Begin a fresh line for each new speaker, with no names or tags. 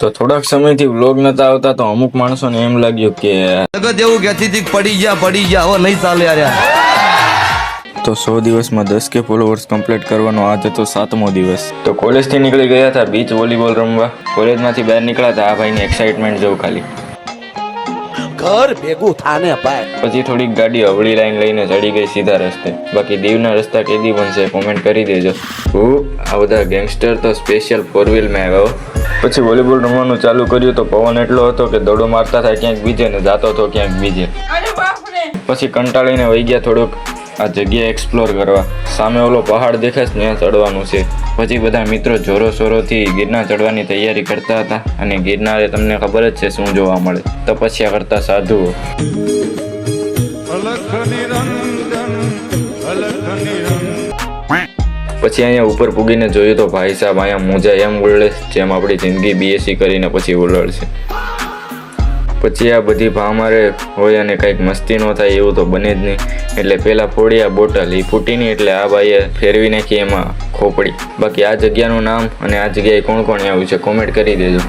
તો થોડાક સમયથી વ્લોગ નતા આવતા તો અમુક માણસોને એમ લાગ્યું કે
જગત એવું કહેતી હતી કે પડી ગયા હવે નહીં ચાલે યાર.
તો 100 દિવસમાં 10K ફોલોવર્સ કમ્પ્લીટ કરવાનો આજ હતો 7મો દિવસ. તો કોલેજથી નીકળી ગયા હતા બીચ વોલીબોલ રમવા. કોલેજમાંથી બહાર નીકળ્યા હતા આ ભાઈની એક્સાઇટમેન્ટ જોઉં ખાલી.
ઘર ભેગું થાને ભાઈ.
પછી થોડીક ગાડી અવળી લાઈન લઈને ચડી ગઈ સીધા રસ્તે. બાકી દીવના રસ્તા કેદી બનશે કોમેન્ટ કરી દેજો. આ બધા ગેંગસ્ટર તો સ્પેશિયલ 4 વ્હીલમાં આવ્યા. પછી વોલીબોલ રમવાનું ચાલુ કર્યું તો પવન એટલો હતો કે દડો મારતા થાય ક્યાંક બીજે ને જાતો હતો ક્યાંક બીજે. પછી કંટાળીને વહી ગયા થોડુંક આ જગ્યા એક્સપ્લોર કરવા. સામે ઓલો પહાડ દેખાશ ત્યાં ચડવાનું છે. પછી બધા મિત્રો જોરો શોરોથી ગિરનાર ચડવાની તૈયારી કરતા હતા. અને ગિરનારે તમને ખબર જ છે શું જોવા મળે, તપસ્યા કરતા સાધુઓ. પછી અહીંયા ઉપર પૂગીને જોયું તો ભાઈ સાહેબ અહીંયા મોજા એમ ઉલળે જેમ આપણી જિંદગી BSc કરીને પછી ઉલળશે. પછી આ બધી ભામારે હોય અને કંઈક મસ્તી ન થાય એવું તો બને જ નહીં. એટલે પહેલાં ફોડી આ બોટલ એ ફૂટી નહીં એટલે આ ભાઈએ ફેરવી નાખી એમાં ખોપડી. બાકી આ જગ્યાનું નામ અને આ જગ્યાએ કોણ કોણ આવ્યું છે કોમેન્ટ કરી દેજો.